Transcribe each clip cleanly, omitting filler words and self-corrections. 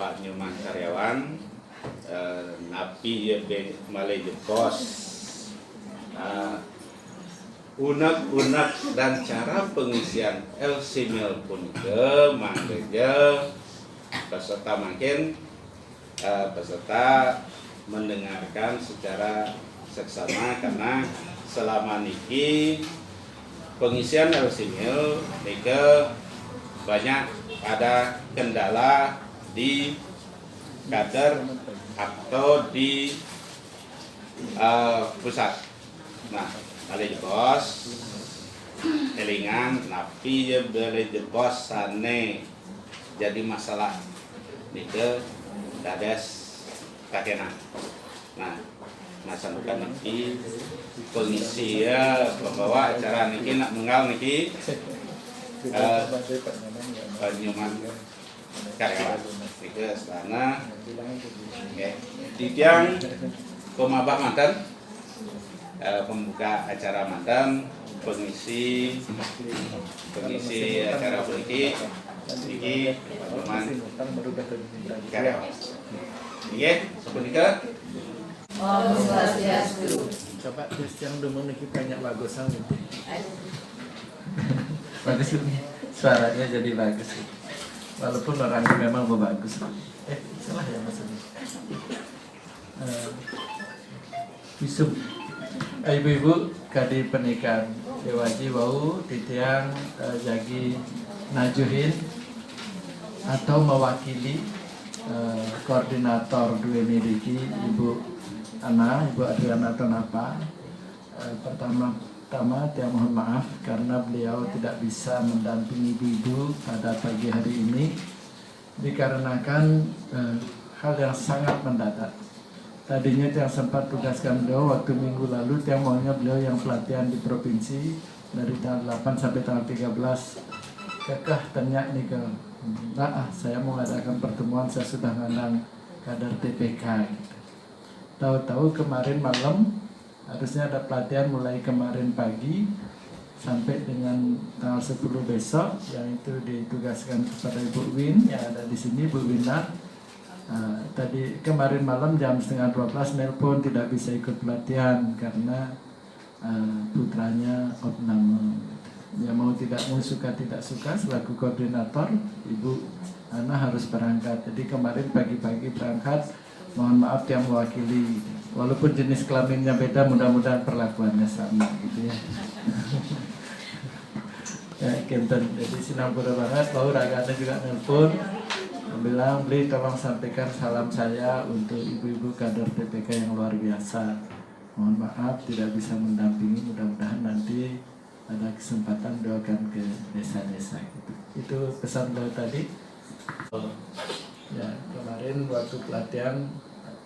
Pak Nyuman karyawan napi ye malai jepos unek-unek dan cara pengisian LC Mil pun ke manggeja peserta makin peserta mendengarkan secara seksama karena selama niki pengisian LC Mil nike banyak ada kendala di kader atau di pusat. Nah, kali bos elingan napi je beli bos sane jadi masalah nike dades kakena. Nah, masa bukan niki pengisi ya pembawa acara niki nak menggal niki Pak Nyuman karyawan niki sana di tiang pemabak mantan pembuka acara mantan pengisi acara politik niki Pak Nyuman karyawan niki sepunika Om Swastiastu. Coba tes yang dulu niki banyak bagusan gitu. Bagus suaranya jadi bagus. Walaupun orangnya memang bagus. Salah ya maksudnya. Bisum. Ibu-ibu kadi pernikahan Dewaji wau titiang jagi najuhin atau mewakili koordinator dua miliki Ibu Ana, Ibu Adriana Tonapa. Pertama tiang mohon maaf karena beliau tidak bisa mendampingi ibu pada pagi hari ini dikarenakan hal yang sangat mendadak. Tadinya tiang sempat tugaskan beliau waktu minggu lalu, tiang maunya beliau yang pelatihan di provinsi dari tanggal 8 sampai tanggal 13. Kekeh tanya nih ke saya mau mengadakan pertemuan, saya sudah ngundang kader TPK gitu. Tahu-tahu kemarin malam harusnya ada pelatihan mulai kemarin pagi sampai dengan tanggal 10 besok, yang itu ditugaskan kepada Ibu Win yang ada di sini, Bu Winat. Tadi kemarin malam jam 11:30 nelpon tidak bisa ikut pelatihan karena putranya opname. Ya mau tidak mau, suka tidak suka, selaku koordinator Ibu Ana harus berangkat. Jadi kemarin pagi-pagi berangkat. Mohon maaf yang mewakili. Walaupun jenis kelaminnya beda, mudah-mudahan perlakuannya sama gitu ya. Ya, Kenten. Jadi sinampura banget. Bahwa Ragana juga nelpon bilang, beli tolong sampaikan salam saya untuk ibu-ibu kader TPK yang luar biasa. Mohon maaf tidak bisa mendampingi, mudah-mudahan nanti ada kesempatan doakan ke desa-desa gitu. Itu pesan beliau tadi. Ya, kemarin waktu pelatihan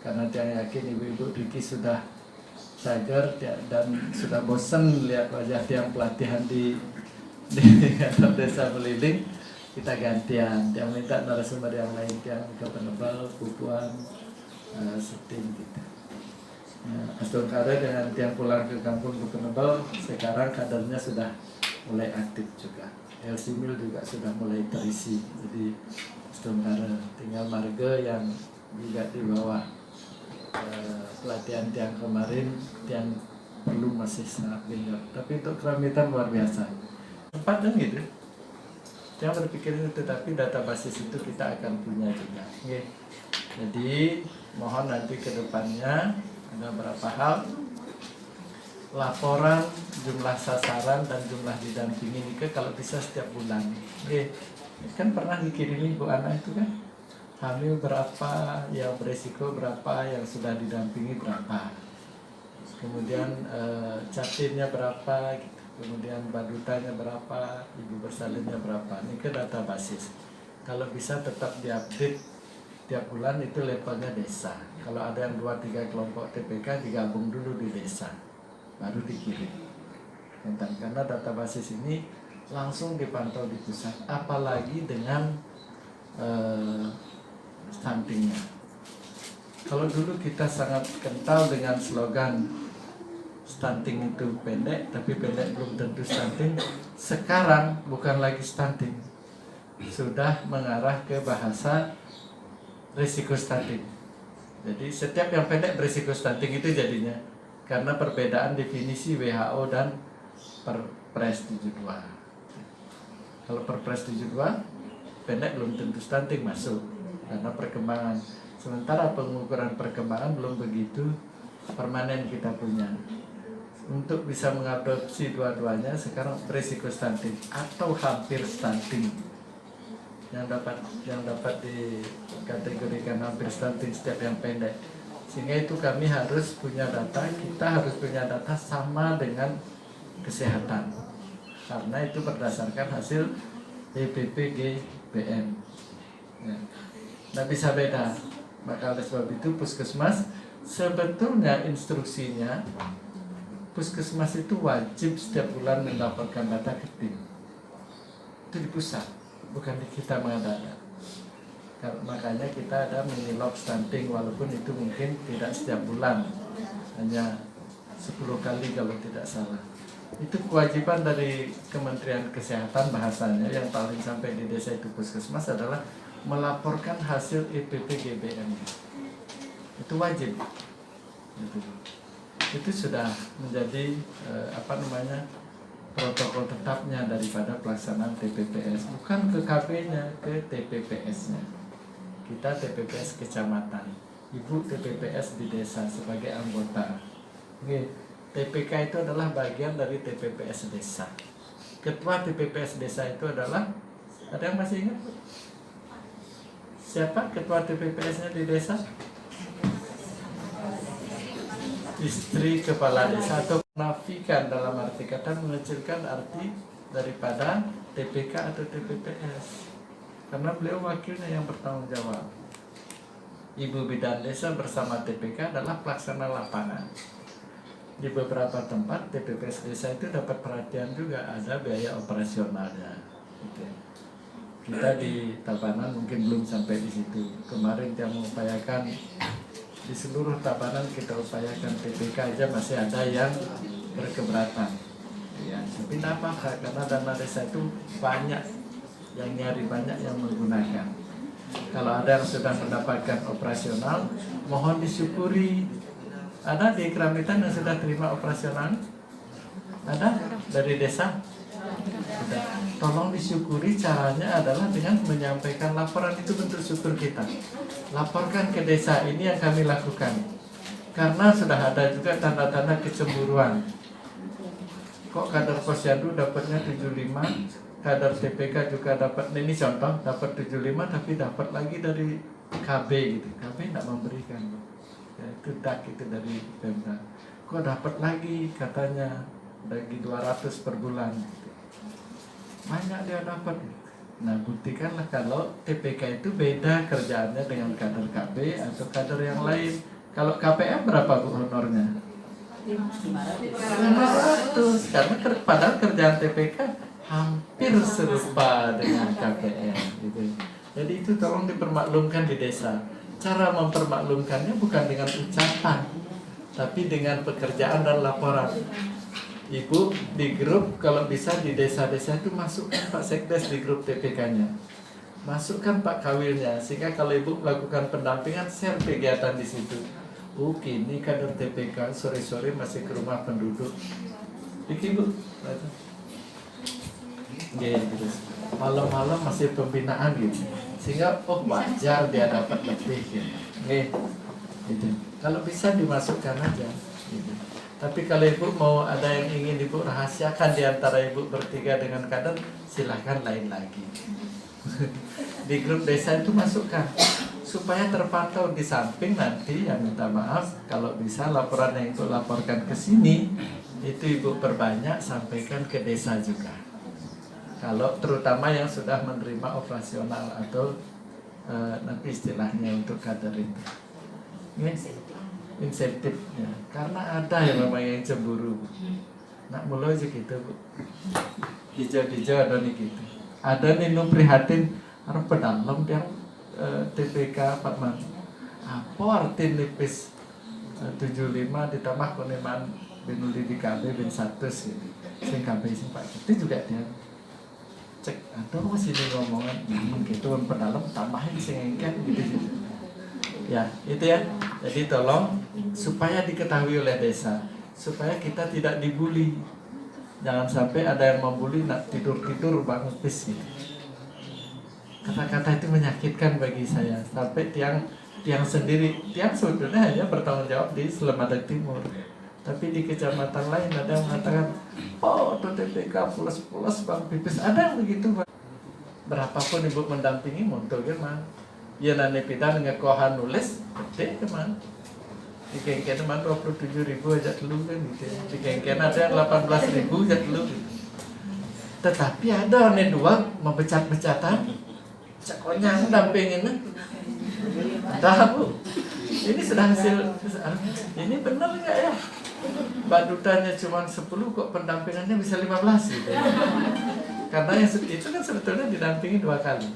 karena dia yakin ibu-ibu Riki sudah cager dan sudah bosan lihat wajah tiang pelatihan di kantor desa Meliling, kita gantian. Tiang minta narasumber yang lain, tiang ke penebal, pupuan, seting gitu. Aston Kare dengan tiang pulang ke kampung ke penebal, sekarang kadernya sudah mulai aktif juga. LC Mil juga sudah mulai terisi. Jadi Aston tinggal marga yang juga di bawah pelatihan tiang kemarin, tiang belum masih sangat gencar. Tapi untuk keramitan luar biasa. Cepat kan gitu. Jangan berpikir itu, tetapi data basis itu kita akan punya juga. Okay. Jadi mohon nanti ke depannya ada beberapa hal, laporan jumlah sasaran dan jumlah didampingi ini kalau bisa setiap bulan. Okay. Kan pernah dikirimi Bu Ana itu kan, hamil berapa, yang beresiko berapa, yang sudah didampingi berapa, kemudian catinnya berapa gitu. Kemudian badutanya berapa, ibu bersalinnya berapa. Ini ke data basis. Kalau bisa tetap diupdate tiap bulan, itu levelnya desa. Kalau ada yang 2-3 kelompok TPK digabung dulu di desa, baru dikirim. Karena data basis ini langsung dipantau di pusat, apalagi dengan stuntingnya. Kalau dulu kita sangat kental dengan slogan stunting itu pendek, tapi pendek belum tentu stunting. Sekarang bukan lagi stunting, sudah mengarah ke bahasa risiko stunting. Jadi setiap yang pendek berisiko stunting itu jadinya karena perbedaan definisi WHO dan Perpres 72. Kalau Perpres 72 pendek belum tentu stunting masuk karena perkembangan. Sementara pengukuran perkembangan belum begitu permanen kita punya. Untuk bisa mengadopsi dua-duanya sekarang berisiko stunting atau hampir stunting yang dapat dikategorikan hampir stunting setiap yang pendek. Sehingga itu kami harus punya data, kita harus punya data sama dengan kesehatan karena itu berdasarkan hasil EPPGBM ya. Nah bisa beda, maka oleh sebab itu puskesmas sebetulnya instruksinya puskesmas itu wajib setiap bulan melaporkan data ke tim. Itu di pusat, bukan di kita mengadakan. Makanya kita ada mini log stunting walaupun itu mungkin tidak setiap bulan, hanya 10 kali kalau tidak salah. Itu kewajiban dari Kementerian Kesehatan bahasanya yang paling sampai di desa itu puskesmas adalah melaporkan hasil EPPGBM. Itu wajib. Itu sudah menjadi protokol tetapnya daripada pelaksanaan TPPS, bukan ke KB-nya, ke TPPS-nya. Kita TPPS kecamatan, ibu TPPS di desa sebagai anggota. Oke, TPK itu adalah bagian dari TPPS desa. Ketua TPPS desa itu adalah, ada yang masih ingat? Siapa ketua TPPS-nya di desa? Istri kepala desa, atau menafikan dalam arti kata mengecilkan arti daripada TPK atau TPPS karena beliau wakilnya yang bertanggung jawab. Ibu bidan desa bersama TPK adalah pelaksana lapangan. Di beberapa tempat TPPS desa itu dapat perhatian juga, ada biaya operasionalnya gitu. Kita di Tabanan mungkin belum sampai di situ. Kemarin yang mengupayakan di seluruh Tabanan kita upayakan TPK aja masih ada yang berkeberatan ya, tapi tidak apa-apa karena dana desa itu banyak yang nyari, banyak yang menggunakan. Kalau ada yang sudah mendapatkan operasional mohon disyukuri. Ada di Keramitan yang sudah terima operasional? Ada dari desa? Sudah. Tolong disyukuri, caranya adalah dengan menyampaikan laporan, itu bentuk syukur kita. Laporkan ke desa, ini yang kami lakukan. Karena sudah ada juga tanda-tanda kecemburuan. Kok kader Posyandu dapatnya 75, kader TPK juga dapat, ini contoh, dapat 75 tapi dapat lagi dari KB gitu. KB tidak memberikan. Ya, itu DAK itu dari Pemda. Kok dapat lagi katanya lagi 200 per bulan. Banyak dia dapat. Nah buktikanlah kalau TPK itu beda kerjaannya dengan kader KB atau kader yang lain. Kalau KPM berapa bu honornya? 500. Karena padahal kerjaan TPK hampir serupa dengan KPM gitu. Jadi itu tolong dipermaklumkan di desa. Cara mempermaklumkannya bukan dengan ucapan, tapi dengan pekerjaan dan laporan. Ibu di grup kalau bisa di desa-desa itu masukkan Pak Sekdes di grup TPK-nya, masukkan Pak Kawilnya, sehingga kalau ibu melakukan pendampingan share kegiatan di situ. Kini kader TPK sore-sore masih ke rumah penduduk, ibu, gitu. Malam-malam masih pembinaan gitu, sehingga wajar dia dapat lebih gitu. Kalau bisa dimasukkan aja. Gitu. Tapi kalau ibu mau ada yang ingin ibu rahasiakan di antara ibu bertiga dengan kader, silahkan lain lagi. Di grup desa itu masukkan supaya terpantau. Di samping nanti yang minta maaf kalau bisa laporan yang ibu laporkan ke sini itu ibu perbanyak sampaikan ke desa juga. Kalau terutama yang sudah menerima operasional atau nanti istilahnya untuk kader itu. Insentifnya karena ada yang memang yang cemburu nak mulai aja gitu bu, hijau-hijau ada nih gitu, ada nih prihatin harus pedalam yang TPK Pak Man apa arti nipis 75 ditambah penerimaan binuli di KB bin 100 gitu, sing KB sing Pak itu juga dia cek atau masih di ngomongan gitu pedalam tambahin sing engken gitu. Ya, itu ya. Jadi tolong supaya diketahui oleh desa, supaya kita tidak dibully. Jangan sampai ada yang membuli nak tidur-tidur bangun pis gitu. Kata-kata itu menyakitkan bagi saya. Sampai tiang sendiri, tiang sebetulnya hanya bertanggung jawab di Slemadeg Timur. Tapi di kecamatan lain ada yang mengatakan, oh TPK plus Bang Pipis, ada yang begitu Pak. Berapapun ibu mendampingi muncul gimana? Ya nanti kita dengan kohan nulis, gede teman. Di kengken teman 27.000 aja dulu kan gitu. Di kengken ada yang 18.000 aja dulu. Gitu. Tetapi ada nih dua membecat-becatan, cakonyang dampingin. Entah Bu, ini sudah hasil. Ini benar nggak ya? Badutanya cuma 10 kok pendampingannya bisa 15 gitu. Karena yang itu kan sebetulnya didampingi 2 kali.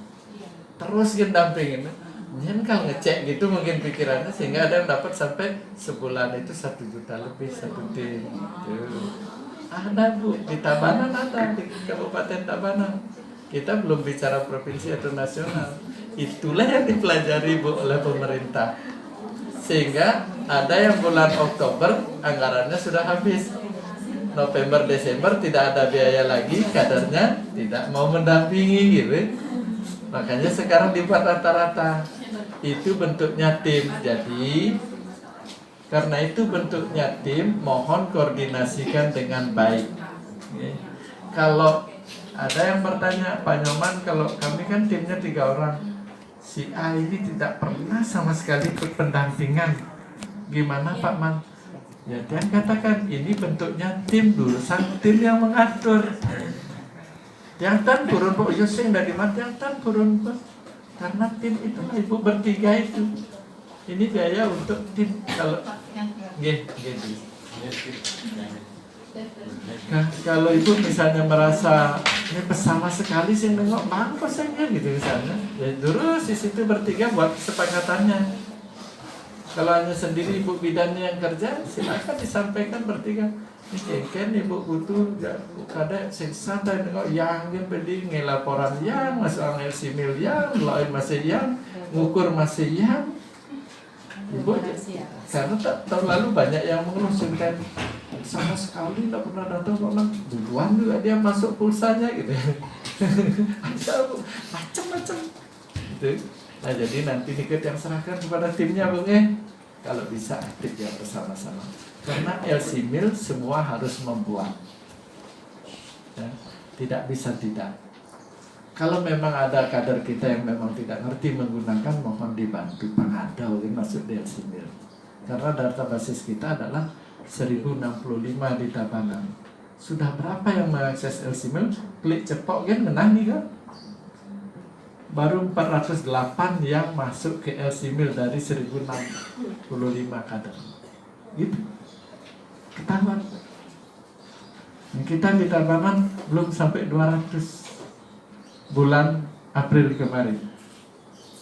Terus kan dampingin. Mungkin kalau ngecek gitu mungkin pikirannya sehingga ada yang dapat sampai sebulan itu 1 juta lebih 1 tim. Tuh. Ada Bu, di Tabanan ada, di Kabupaten Tabanan. Kita belum bicara provinsi atau nasional. Itulah yang dipelajari Bu oleh pemerintah. Sehingga ada yang bulan Oktober anggarannya sudah habis. November, Desember tidak ada biaya lagi, kadernya tidak mau mendampingi gitu. Makanya sekarang dibuat rata-rata. Itu bentuknya tim. Jadi karena itu bentuknya tim, mohon koordinasikan dengan baik. Kalau ada yang bertanya, Pak Nyoman, kalau kami kan timnya 3 orang, si A ini tidak pernah sama sekali ikut pendampingan. Gimana Pak Man? Ya dia katakan ini bentuknya tim dulu, sang tim yang mengatur. Yang tan turun Pak Yoseng dari mana? Yang tan turun Pak. Karena tim itu ibu bertiga itu. Ini biaya untuk tim kalau Nah, kalau ibu misalnya merasa ini bersama sekali sih nengok bang kosennya gitu misalnya, ya terus di situ bertiga buat kesepakatannya. Kalau hanya sendiri ibu bidannya yang kerja, silakan disampaikan bertiga. Ini kan ibu butuh kada santai nengok yang dia beli ngelaporan yang masuk angel simil yang lain masih yang ngukur masih yang. Ibu karena tahun lalu banyak yang mengusulkan sama sekali tidak pernah datang orang duluan juga dia masuk pulsanya gitu. Ada macam-macam gitu. Nah jadi nanti Nikit yang serahkan kepada timnya Bung kalau bisa aktif ya bersama-sama karena LC Mil semua harus membuat ya, tidak bisa tidak. Kalau memang ada kader kita yang memang tidak ngerti menggunakan, mohon dibantu pengadau yang masuk di LC Mil karena data basis kita adalah 1065 di Tabanan. Sudah berapa yang mengakses LC Mil? Klik cepok kan menang nih kan? Baru 408 yang masuk ke LC Mil dari 1065 kader. Gitu. Ketahuan. Kita di Tabanan belum sampai 200 bulan April kemarin.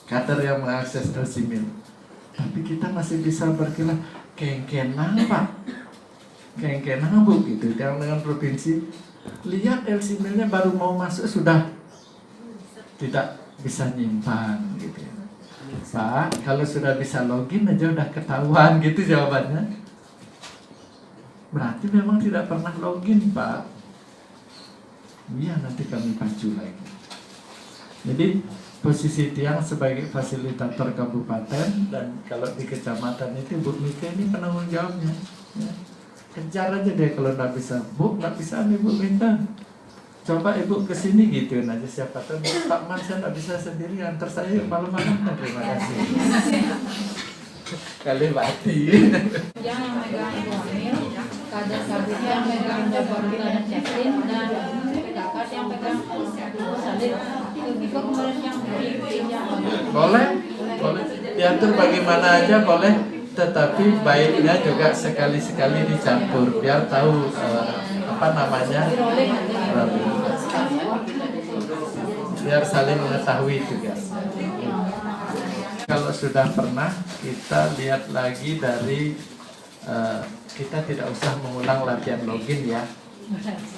Kader yang mengakses LC Mil. Tapi kita masih bisa berkilah kengkenang Pak, kengkenang Bu gitu. Yang dengan provinsi lihat LC Mil-nya baru mau masuk sudah tidak bisa nyimpan gitu. Pak, kalau sudah bisa login aja udah ketahuan gitu jawabannya. Berarti memang tidak pernah login Pak. Iya nanti kami pacu lagi. Jadi posisi tiang sebagai fasilitator kabupaten dan kalau di kecamatan itu Bu Mika ini penanggung jawabnya ya. Kejar aja deh kalau nggak bisa Bu, nggak bisa nih Bu minta coba Ibu kesini gitu aja siapa tahu Pak Man saya nggak bisa sendiri antar saya malam-malam. Terima kasih kali mati Yang megang formil, kader kabutnya yang megang jabaran dan cekin dan kakak yang pegang salib. Boleh diatur bagaimana aja boleh, tetapi baiknya juga sekali-sekali dicampur biar tahu apa namanya, biar saling mengetahui juga. Kalau sudah pernah kita lihat lagi dari kita tidak usah mengulang latihan login ya,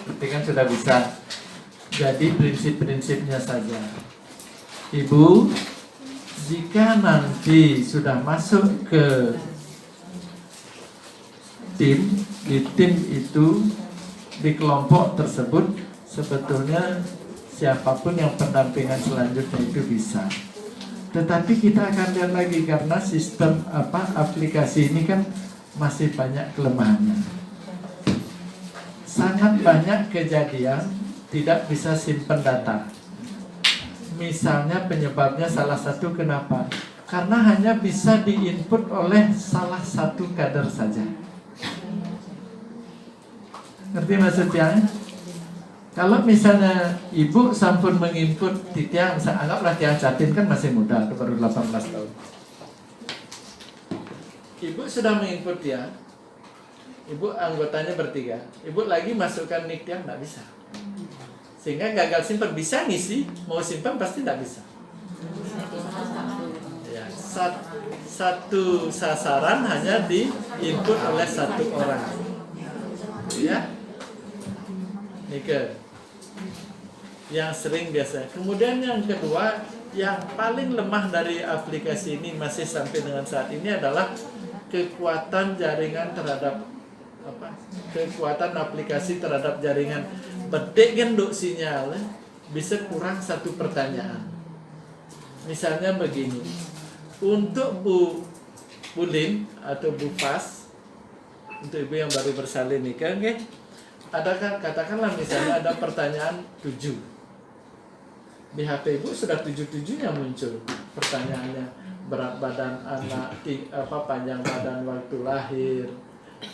berarti kan sudah bisa. Jadi prinsip-prinsipnya saja. Ibu jika nanti sudah masuk ke tim, di tim itu, di kelompok tersebut, sebetulnya siapapun yang pendampingan selanjutnya itu bisa. Tetapi kita akan lihat lagi karena sistem aplikasi ini kan masih banyak kelemahannya. Sangat banyak kejadian tidak bisa simpan data. Misalnya penyebabnya salah satu kenapa? Karena hanya bisa diinput oleh salah satu kader saja. Ngerti maksudnya? Kalau misalnya ibu sampun menginput di tiang, anggaplah tiang Jatin kan masih muda, baru 18 tahun. Ibu sudah menginput tiang, ibu anggotanya bertiga, ibu lagi masukkan nik tiang, tidak bisa. Sehingga gagal simpan, bisa ngisi, mau simpan pasti tidak bisa. Ya, satu sasaran hanya diinput oleh satu orang. Ya. Nike yang sering biasa. Kemudian yang kedua, yang paling lemah dari aplikasi ini masih sampai dengan saat ini adalah kekuatan jaringan terhadap kekuatan aplikasi terhadap jaringan. Bedek genduk sinyal bisa kurang satu pertanyaan. Misalnya begini, untuk Bu Lin atau Bu Fas, untuk ibu yang baru bersalin nikah, okay? Katakanlah misalnya ada pertanyaan 7 di HP ibu, sudah 7-7-nya muncul pertanyaannya, berat badan anak, panjang badan waktu lahir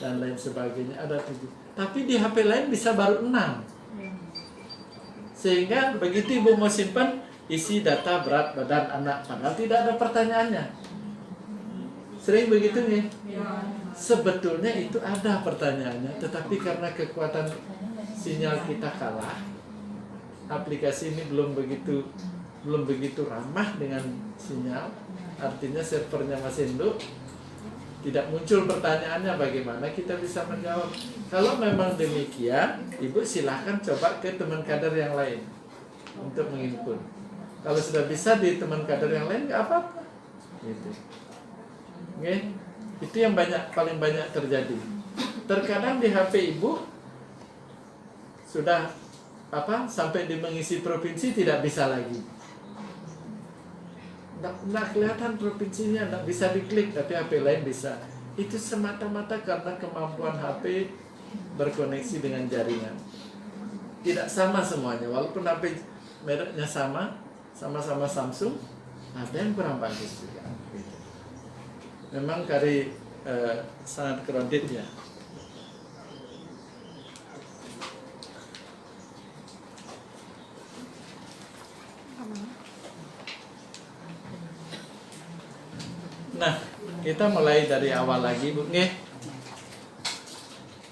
dan lain sebagainya, ada 7. Tapi di HP lain bisa baru 6. Sehingga begitu ibu mau simpan, isi data berat badan anak, padahal tidak ada pertanyaannya. Sering begitu nih. Sebetulnya itu ada pertanyaannya, tetapi karena kekuatan sinyal kita kalah, aplikasi ini belum begitu ramah dengan sinyal, artinya servernya masih induk, tidak muncul pertanyaannya, bagaimana kita bisa menjawab. Kalau memang demikian, ibu silahkan coba ke teman kader yang lain untuk menginput. Kalau sudah bisa di teman kader yang lain, nggak apa-apa. Gitu. Okay? Itu yang paling banyak terjadi. Terkadang di HP ibu sudah sampai di mengisi provinsi tidak bisa lagi. Nggak kelihatan provinsinya, nggak bisa diklik, tapi HP lain bisa. Itu semata-mata karena kemampuan HP berkoneksi dengan jaringan. Tidak sama semuanya, walaupun HP mereknya sama-sama Samsung, ada yang kurang bagus juga. Memang kari sangat kredit ya. Nah, kita mulai dari awal lagi, Bu. Nih,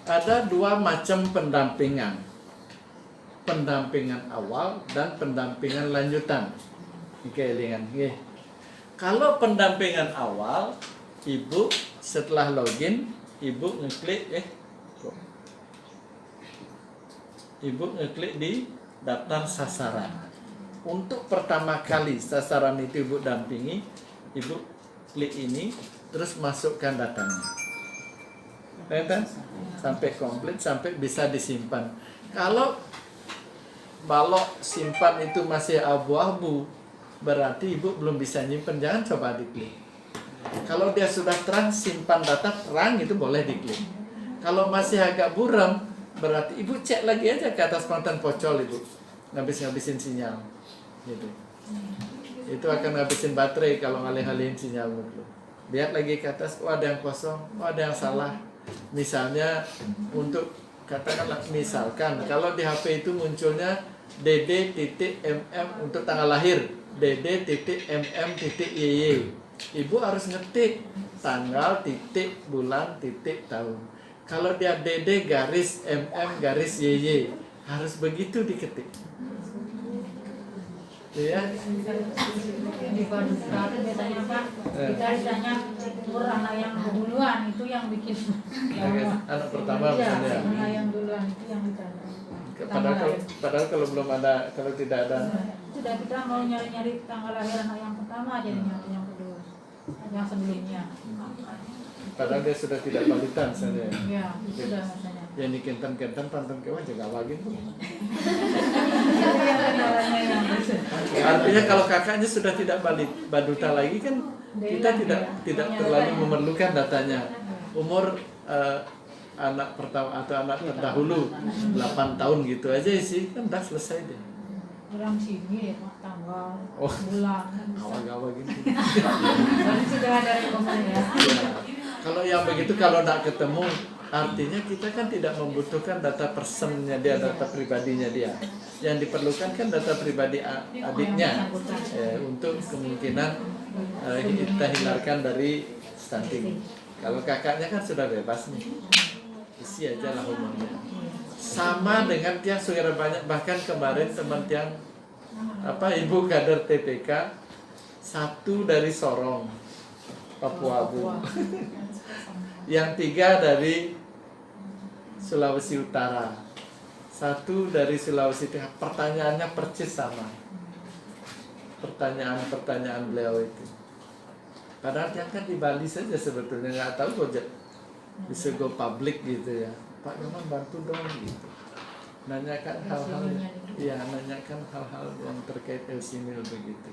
ada 2 macam pendampingan. Pendampingan awal dan pendampingan lanjutan. Kelingan, nggih. Kalau pendampingan awal, ibu setelah login, ibu ngeklik di daftar sasaran. Untuk pertama kali sasaran itu ibu dampingi, ibu klik ini, terus masukkan datanya. Sampai komplit, sampai bisa disimpan. Kalau balok simpan itu masih abu-abu, berarti ibu belum bisa nyimpan, jangan coba diklik. Kalau dia sudah terang, simpan data terang, itu boleh diklik. Kalau masih agak buram, berarti ibu cek lagi aja ke atas konten pocol ibu, ngabisin sinyal, gitu. Itu akan ngabisin baterai kalau ngalih-alihin sinyal dulu. Lihat lagi ke atas, ada yang kosong, ada yang salah. Misalnya untuk katakanlah, misalkan kalau di HP itu munculnya dd.mm untuk tanggal lahir, dd.mm.yy. Ibu harus ngetik tanggal, titik, bulan, titik, tahun. Kalau dia dd garis mm garis yy, harus begitu diketik. Ya. Di kode biasanya Pak, kita ditanya anak yang duluan, itu yang bikin. Anak pertama misalnya. Anak yang duluan itu yang ditanya. Padahal kalau belum ada, kalau tidak ada. Sudah kita mau nyari-nyari tanggal lahir anak yang pertama. Sama aja dengan yang kedua, yang sebelumnya. Padahal dia sudah tidak balitan saja. Ya, sudah rasanya. Yang di kentan-kentan pantang kewan jaga wagin. Itu yang kendalanya yang Artinya kalau kakaknya sudah tidak baduta lagi kan kita tidak terlalu memerlukan datanya. Umur anak pertama atau anak terdahulu 8 tahun gitu aja sih kan udah selesai deh. orang sini ya tanggal, Oh. bulan. Awal-awal gitu. Dan sudah ada rekomendasi. Ya. Kalau yang begitu kalau tidak ketemu artinya kita kan tidak membutuhkan data personnya dia, data pribadinya dia. Yang diperlukan kan data pribadi adiknya untuk kemungkinan kita hindarkan dari stunting. Kalau kakaknya kan sudah bebas nih, isi aja lah umurnya. Sama dengan tiang suara banyak, bahkan kemarin teman tiang ibu kader TPK satu dari Sorong, Papua Bu, yang 3 dari Sulawesi Utara, 1 dari Sulawesi Tengah. Pertanyaannya persis sama, pertanyaan beliau itu. Padahal dia kan di Bali saja sebetulnya, nggak tahu kok bisa go public gitu ya. Pak Nyoman bantu dong gitu. Nanyakan hal-hal yang terkait LC-Mil begitu.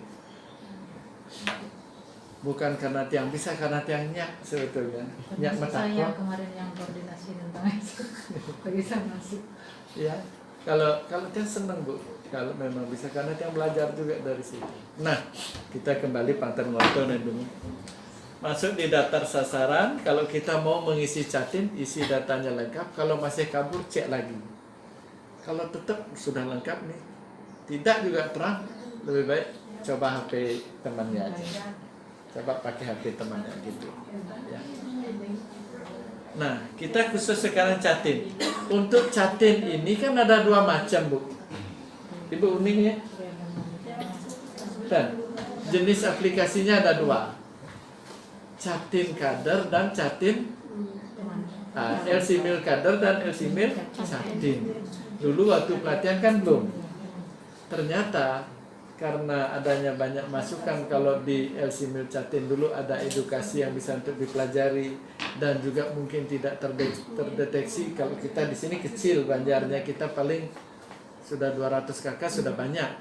Bukan karena tiang bisa, karena tiang nyak sebetulnya. Nyak Saya metakwa. kemarin yang koordinasi tentang itu bisa masuk. Ya, kalau tiang seneng Bu, kalau memang bisa, karena tiang belajar juga dari situ. Nah, kita kembali Panten Ngonton dulu. Masuk di daftar sasaran, kalau kita mau mengisi Catin, isi datanya lengkap. Kalau masih kabur, cek lagi. Kalau tetap sudah lengkap nih, tidak juga terang, lebih baik coba HP temannya aja. Coba pakai HP temannya gitu. Ya. Nah, kita khusus sekarang Catin. Untuk Catin ini kan ada 2 macam Bu. Ibu Uning ya. Dan jenis aplikasinya ada 2. Catin Kader dan Catin LC-Mil Kader dan LC-Mil Catin. Dulu waktu pelatihan kan belum. Ternyata karena adanya banyak masukan kalau di LC-Mil Catin dulu ada edukasi yang bisa untuk dipelajari dan juga mungkin tidak terdeteksi. Kalau kita di sini kecil Banjarnya, kita paling sudah 200 kakak sudah banyak.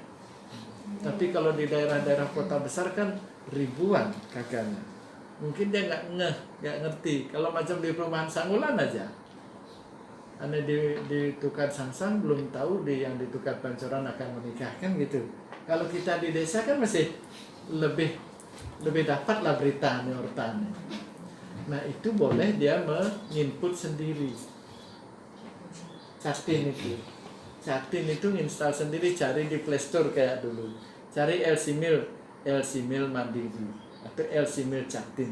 Tapi kalau di daerah-daerah kota besar kan ribuan kakaknya. Mungkin dia nggak ngerti. Kalau macam di perumahan Sangulan aja, aneh di Tukar Sangsang belum tahu yang di Tukar Pancoran akan menikah kan gitu. Kalau kita di desa kan masih lebih dapat lah berita hortan. Nah itu boleh dia menginput sendiri. Catin itu install sendiri, cari di Play Store kayak dulu. Cari LC-Mil Mandiri atau LC-Mil Catin.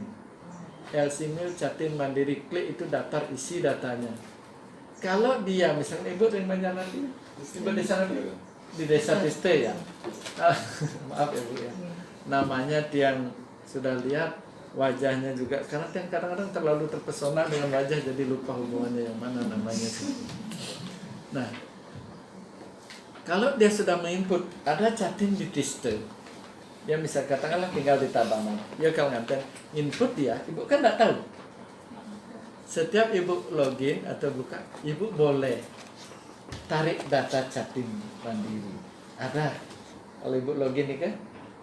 LC-Mil Catin Mandiri, klik itu daftar, isi datanya. Kalau dia misalnya ibu yang banyak nanti, ibu di sana di desa Tiste ya. Maaf ya Bu ya. Namanya tiang sudah lihat wajahnya juga, karena tiang kadang-kadang terlalu terpesona dengan wajah jadi lupa hubungannya yang mana namanya sih. Nah, kalau dia sudah menginput ada Catin di Tiste, dia bisa katakanlah tinggal di Tabanan. Ya kalau nganten input dia, ibu kan tidak tahu. Setiap ibu login atau buka, ibu boleh tarik data Catin Mandiri. Ada. Kalau ibu login nih kan,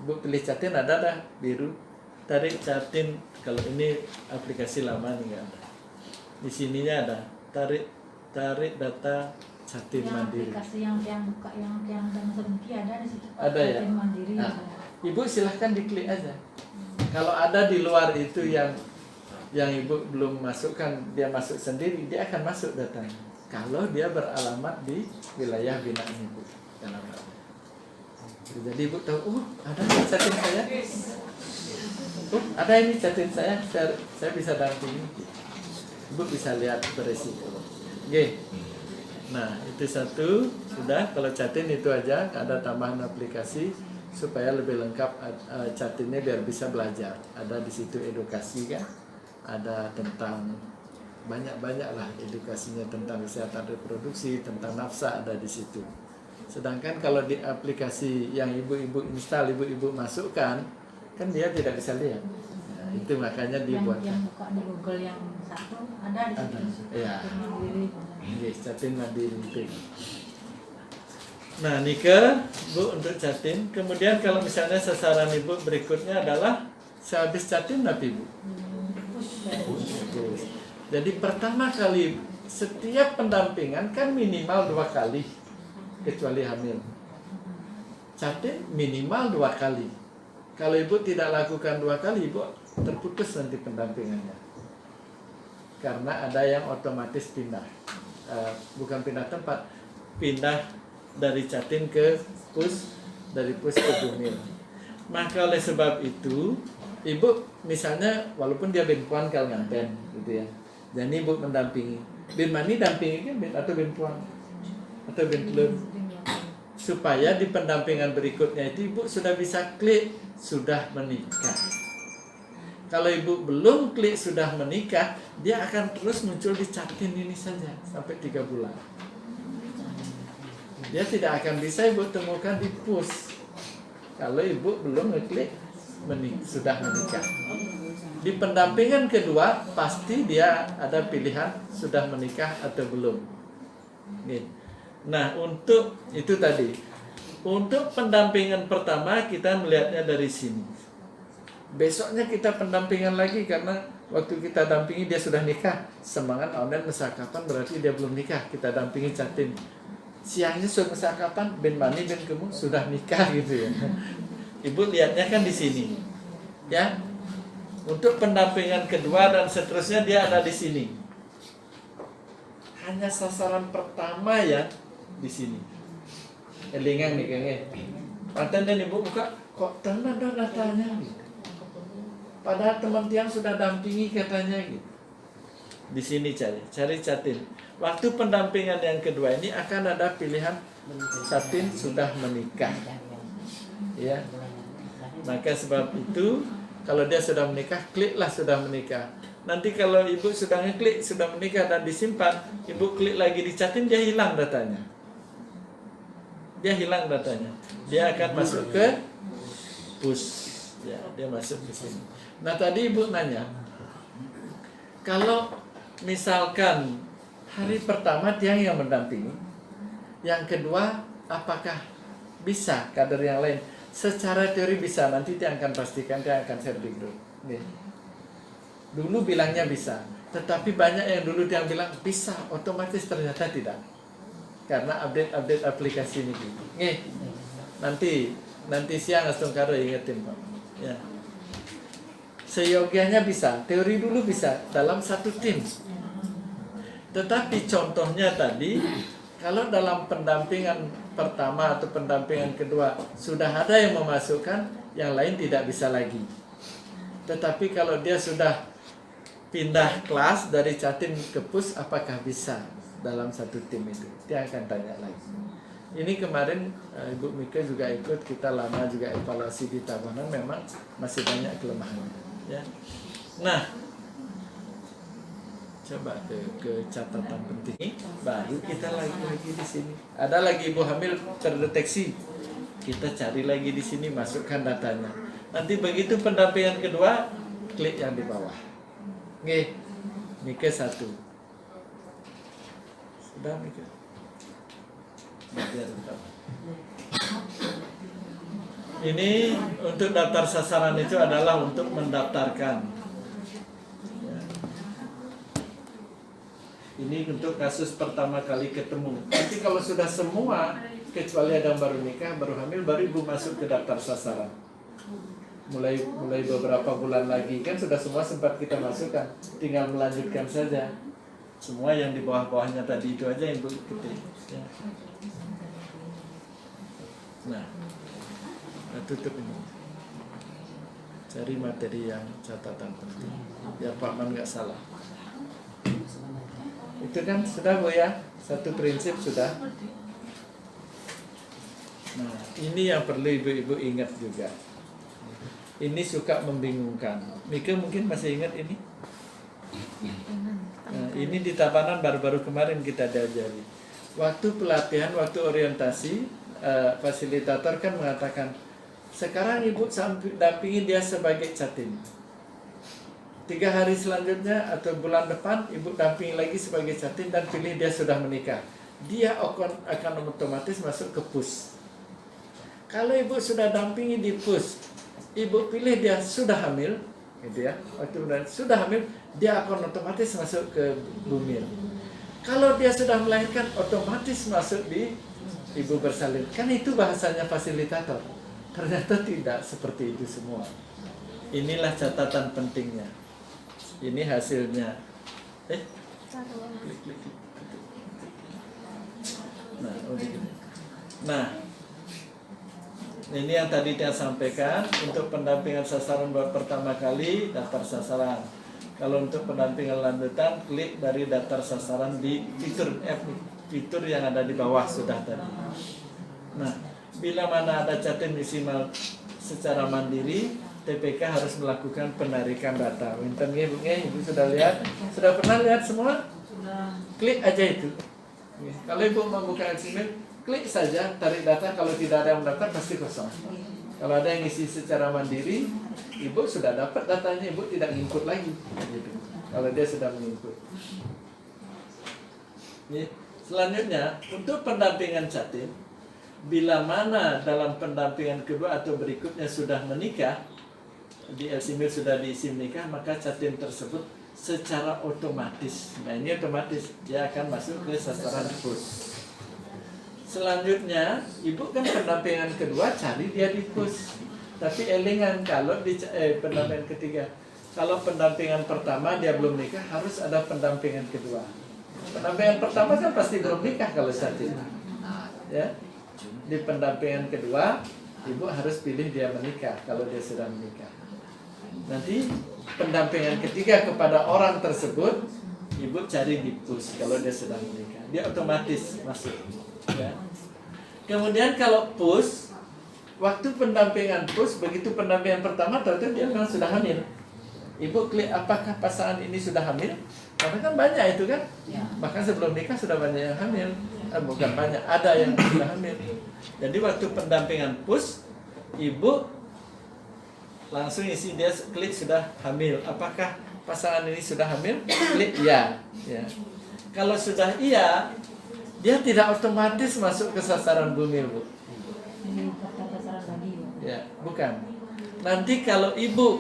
ibu pilih Catin ada biru. Tarik Catin, kalau ini aplikasi lama nih nggak ada. Di sininya ada. Tarik data Catin Mandiri. Aplikasi yang buka yang dan sedikit ada di situ. Ada ya. Catin Mandiri. Nah, ibu silahkan diklik aja. Kalau ada di luar itu yang ibu belum masukkan, dia masuk sendiri, dia akan masuk datanya. Kalau dia beralamat di wilayah binaan ibu. Jadi ibu tahu, ada Catin saya. Ada ini Catin saya bisa dampingi. Ibu bisa lihat beresiko. Oke. Nah, itu satu sudah. Kalau Catin itu aja, ada tambahan aplikasi supaya lebih lengkap. Catinnya biar bisa belajar. Ada di situ edukasi kan, ada tentang banyak lah edukasinya tentang kesehatan reproduksi, tentang nafsa ada di situ. Sedangkan kalau di aplikasi yang ibu-ibu install, ibu-ibu masukkan, kan dia tidak bisa lihat. Nah, itu makanya dibuatkan. Yang buka di Google yang satu ada di Ada, situ. iya. Catin mandiri. Yes, Catin mandiri itu. Nah, Nike, Bu, untuk Catin. Kemudian kalau misalnya sasaran Ibu berikutnya adalah sehabis Catin nanti Bu. Push. Jadi pertama kali setiap pendampingan kan minimal 2 kali, kecuali hamil. Catin minimal 2 kali. Kalau Ibu tidak lakukan 2 kali, Ibu terputus nanti pendampingannya. Karena ada yang otomatis pindah. Bukan pindah tempat, pindah dari Catin ke push, dari push ke bumil. Maka oleh sebab itu, Ibu misalnya walaupun dia bin puan kalau nganten gitu ya. Jadi Ibu mendampingi. Bin mani dampingi kan bin atau bin puan atau bin telur. Supaya di pendampingan berikutnya itu Ibu sudah bisa klik sudah menikah. Kalau Ibu belum klik sudah menikah, dia akan terus muncul di Catin ini saja sampai 3 bulan. Dia tidak akan bisa Ibu temukan di push kalau Ibu belum ngeklik sudah menikah. Di pendampingan kedua pasti dia ada pilihan sudah menikah atau belum. Nah, untuk itu tadi. Untuk pendampingan pertama kita melihatnya dari sini. Besoknya kita pendampingan lagi karena waktu kita dampingi dia sudah nikah. Semangat online mesakapan berarti dia belum nikah. Kita dampingi Catin. Siangnya sudah mesakapan, bin mani bin kemu sudah nikah gitu ya. Ibu lihatnya kan di sini. Ya. Untuk pendampingan kedua dan seterusnya dia ada di sini. Hanya sasaran pertama ya di sini. Elingan nih kayaknya. Panten dan Ibu buka kok tenang ada datanya gitu. Padahal teman tiang sudah dampingi katanya gitu. Di sini cari Catin. Waktu pendampingan yang kedua ini akan ada pilihan Catin sudah menikah. Ya. Maka sebab itu kalau dia sudah menikah, kliklah sudah menikah. Nanti kalau Ibu sudah ngeklik sudah menikah dan disimpan, Ibu klik lagi di Catin, dia hilang datanya. Dia hilang datanya. Dia akan masuk ke push. Ya, dia masuk ke sini. Nah, tadi Ibu nanya, kalau misalkan hari pertama tiang yang mendampingi, yang kedua apakah bisa kader yang lain? Secara teori bisa, nanti dia akan pastikan, dia akan sharing dulu. Dulu bilangnya bisa, tetapi banyak yang dulu dia bilang bisa, otomatis ternyata tidak. Karena update aplikasi ini gitu. Nanti siang langsung karo ingetin Pak. Ya. Seyogianya bisa, teori dulu bisa dalam satu tim. Tetapi contohnya tadi, kalau dalam pendampingan pertama atau pendampingan kedua sudah ada yang memasukkan, yang lain tidak bisa lagi. Tetapi kalau dia sudah pindah kelas dari Catin ke push, apakah bisa dalam satu tim itu? Dia akan tanya lagi. Ini kemarin Ibu Mika juga ikut, kita lama juga evaluasi di Tabanan, memang masih banyak kelemahannya. Ya. Nah, coba ke catatan penting, baru kita lagi di sini. Ada lagi ibu hamil terdeteksi, kita cari lagi di sini, masukkan datanya. Nanti begitu pendampingan kedua, klik yang di bawah. Mika 1. Sudah Mika. Ini untuk daftar sasaran itu adalah untuk mendaftarkan. Ini untuk kasus pertama kali ketemu. Nanti kalau sudah semua, kecuali ada yang baru nikah, baru hamil, baru ibu masuk ke daftar sasaran. Mulai beberapa bulan lagi, kan sudah semua sempat kita masukkan, tinggal melanjutkan saja. Semua yang di bawah-bawahnya tadi itu aja yang ibu ketik. Ya. Nah, tutup ini. Cari materi yang catatan penting, biar Pak Man nggak salah. Itu kan sudah Bu ya, satu prinsip sudah. Nah, ini yang perlu ibu-ibu ingat juga. Ini suka membingungkan. Mika mungkin masih ingat ini? Nah, ini di Tabanan baru-baru kemarin kita diajari. Waktu pelatihan, waktu orientasi, fasilitator kan mengatakan Sekarang ibu dampingi dia sebagai catin. 3 hari selanjutnya atau bulan depan ibu dampingi lagi sebagai catin dan pilih dia sudah menikah. Dia akan otomatis masuk ke pus. Kalau ibu sudah dampingi di pus, ibu pilih dia sudah hamil, gitu ya. Waktu sudah hamil, dia akan otomatis masuk ke bumil. Kalau dia sudah melahirkan, otomatis masuk di ibu bersalin. Kan itu bahasanya fasilitator. Ternyata tidak seperti itu semua. Inilah catatan pentingnya. Ini hasilnya. Klik. Nah, ini yang tadi dia sampaikan. Untuk pendampingan sasaran buat pertama kali, daftar sasaran. Kalau untuk pendampingan lanjutan, klik dari daftar sasaran di fitur F, fitur yang ada di bawah sudah tadi. Nah, bila mana ada catin minimal secara mandiri, TPK harus melakukan penarikan data. Ibu sudah lihat? Sudah pernah lihat semua? Klik aja itu. Kalau ibu mau buka Excel, klik saja tarik data. Kalau tidak ada yang mendaftar pasti kosong. Kalau ada yang isi secara mandiri, ibu sudah dapat datanya, ibu tidak input lagi. Gitu. Kalau dia sudah menginput. Selanjutnya, untuk pendampingan catin, bila mana dalam pendampingan kedua atau berikutnya sudah menikah, di LCMIL sudah diisi menikah, maka catin tersebut secara otomatis, nah ini otomatis dia akan masuk ke sasaran pus. Selanjutnya, ibu kan pendampingan kedua cari dia di pus, tapi elingan kalau di pendampingan ketiga, kalau pendampingan pertama dia belum nikah, harus ada pendampingan kedua. Pendampingan pertama kan pasti belum nikah kalau catin, ya. Di pendampingan kedua, ibu harus pilih dia menikah kalau dia sudah menikah. Nanti pendampingan ketiga kepada orang tersebut, ibu cari di pus kalau dia sudah menikah. Dia otomatis masuk. Ya. Kemudian kalau pus, waktu pendampingan pus, begitu pendampingan pertama, tentu dia memang sudah hamil. Ibu klik apakah pasangan ini sudah hamil? Karena kan banyak itu kan. Bahkan sebelum nikah sudah banyak yang hamil. Bukan banyak, ada yang sudah hamil. Jadi waktu pendampingan pus, ibu langsung isi dia klik sudah hamil. Apakah pasangan ini sudah hamil? Klik ya. Kalau sudah iya, dia tidak otomatis masuk ke sasaran bumil, Bu. Ya, bukan. Nanti kalau ibu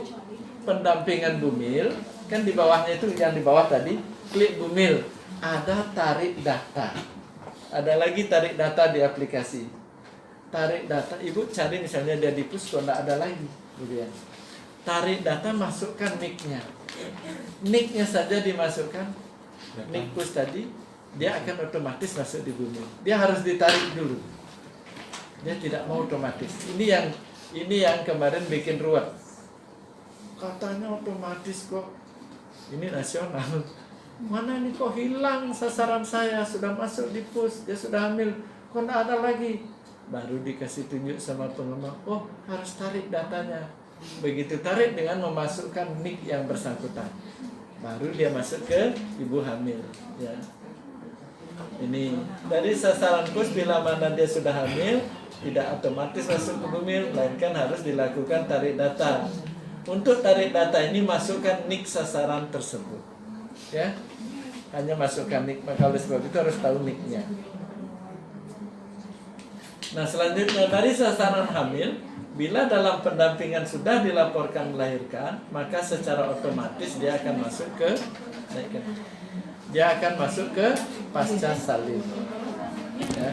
pendampingan bumil, kan di bawahnya itu yang di bawah tadi, klik bumil, ada tarik data. Ada lagi tarik data di aplikasi. Tarik data, ibu cari misalnya dia di pus, kok tidak ada lagi, gitu ya. Tarik data, masukkan nick-nya. Nick-nya saja dimasukkan, nick pus tadi, dia akan otomatis masuk di bumi. Dia harus ditarik dulu. Dia tidak mau otomatis. Ini yang kemarin bikin ruwet. Katanya otomatis kok. Ini nasional. Mana ini kok hilang sasaran saya, sudah masuk di pus, dia sudah hamil, kok tidak ada lagi. Baru dikasih tunjuk sama pengembang, oh harus tarik datanya. Begitu tarik dengan memasukkan nick yang bersangkutan, baru dia masuk ke ibu hamil. Ya. Ini dari sasaran pus, bila mana dia sudah hamil, tidak otomatis masuk ke bumil, melainkan harus dilakukan tarik data. Untuk tarik data ini masukkan nick sasaran tersebut. Ya, hanya masukkan nick. Maka oleh sebab itu harus tahu nicknya. Nah, selanjutnya dari sasaran hamil, bila dalam pendampingan sudah dilaporkan melahirkan, maka secara otomatis dia akan masuk ke pasca salin. Ya.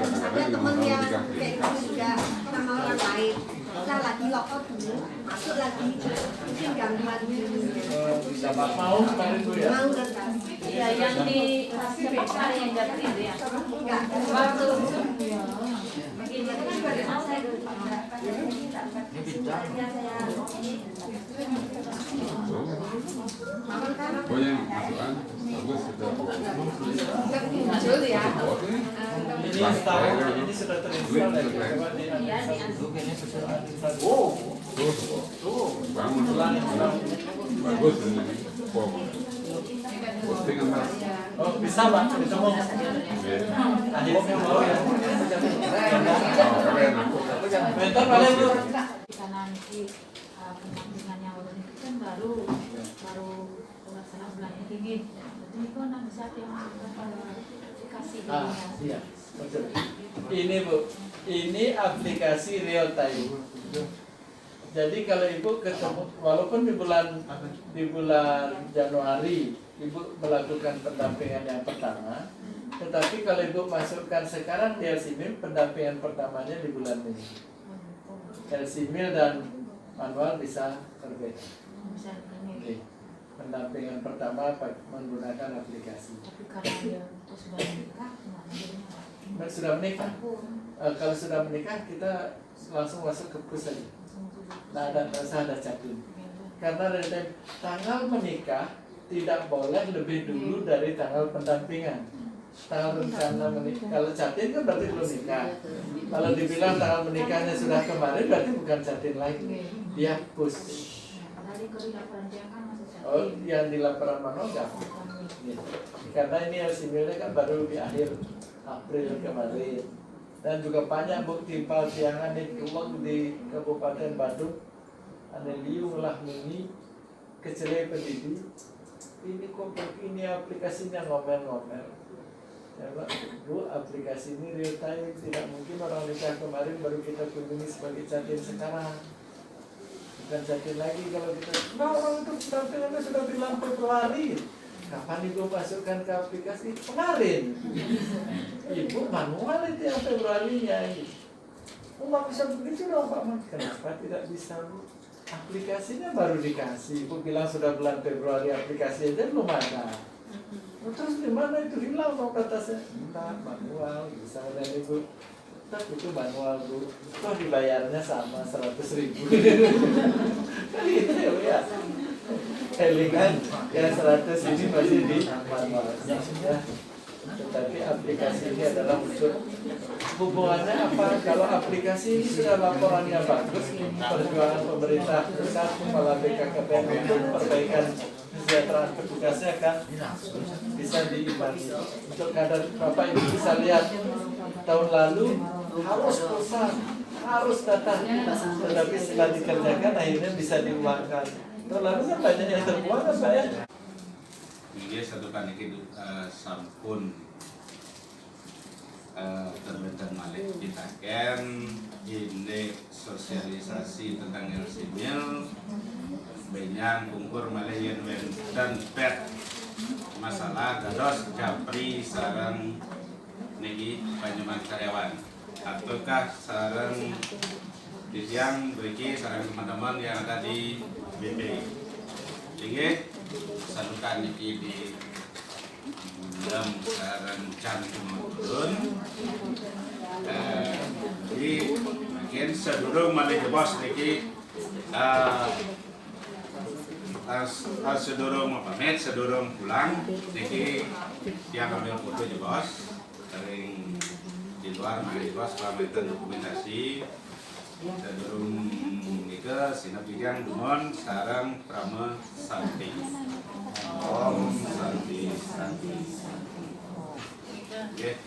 Ada teman yang kayak gitu juga sama orang lain, kita lagi lockout dulu, masuk lagi, mungkin gangguannya. Mau kemarin tuh ya? Mau kan? Ya, yang di siapa yang jatuh itu ya? Enggak. Waktu Oh yang masukan bagus sudah. Muncul ya. Ini setahun ini sudah terinstall ya. Coba di Bangun bagus ini. Postingan mas. oh bisa Pak, bisa mau. Akhirnya mau ya. Keren. pegang. Bentar balik Bu. Kita nanti pendampingan yang udah itu kan baru pelaksanaan bulan ini. Jadi itu nanti saat yang kasih Iya. Betul. Ini Bu, ini aplikasi real time. Jadi kalau Ibu ketemu, walaupun di bulan Januari Ibu melakukan pendampingan yang pertama, tetapi kalau Ibu masukkan sekarang di LC-MIL, pendampingan pertamanya di bulan Mei. LC-MIL dan manual bisa berbeda. Oke. Pendampingan pertama menggunakan aplikasi. Tapi kalau dia sudah menikah, Sudah menikah? Kalau sudah menikah kita langsung masuk ke pus saja. Nah, ada catin. Karena dari tanggal menikah tidak boleh lebih dulu dari tanggal pendampingan. Tanggal rencana menikah. Kalau catin kan berarti belum nikah. Kalau dibilang tanggal menikahnya sudah kemarin berarti bukan catin lagi. Dia pus. Oh, yang di laporan manual enggak? Karena ini LC-MIL kan baru di akhir April kemarin. Dan juga banyak bukti palsiangan di Kabupaten Badung. Ada liu lah mini kecelai pendidik. Ini kok ini aplikasinya ngomel-ngomel. Ya Pak, Bu, aplikasi ini real time, tidak mungkin orang nikah kemarin baru kita kunjungi sebagai catin sekarang. Bukan catin lagi kalau kita, nah orang itu pendampingannya sudah bulan Februari. Kapan Ibu masukkan ke aplikasi? Kemarin. Ibu manual itu yang Februarinya. Oh, nggak bisa begitu dong Pak Man. Kenapa tidak bisa Bu? Aplikasinya baru dikasih. Ibu bilang sudah bulan Februari aplikasi aja belum ada. Terus di mana itu hilang dong kata saya? Entah, manual bisa ada Ibu. Tapi itu manual Bu. Toh dibayarnya sama 100.000. Kan gitu ya Bu ya. Kan yang 100 ini masih di manual. Ya. Tetapi aplikasi ini adalah untuk hubungannya apa? Kalau aplikasi ini sudah laporannya bagus, perjuangan pemerintah pusat, kepala BKKBN untuk perbaikan kesejahteraan petugasnya kan bisa diimbangi. Untuk kadar Bapak Ibu bisa lihat tahun lalu harus perusahaan harus datang, tetapi setelah dikerjakan akhirnya bisa diuangkan. Tahun lalu kan banyak yang terbuang kan Pak ya? Ini satu kan itu sampun terbentuk malik kita kan ini sosialisasi tentang LC-MIL banyak ukur Malayan dan pet masalah gados japri sarang negi panjaman karyawan ataukah sarang yang bagi sarang teman-teman yang ada di BP. Jadi salukan niki di dalam rencana kemudian jadi mungkin sebelum malik bos niki sedorong pamit sedorong pulang niki dia ambil foto je bos sering di luar malik bos pamitan dokumentasi sedorong nika sinapijang dumon sarang prama santi Om Santi Santi. Okay.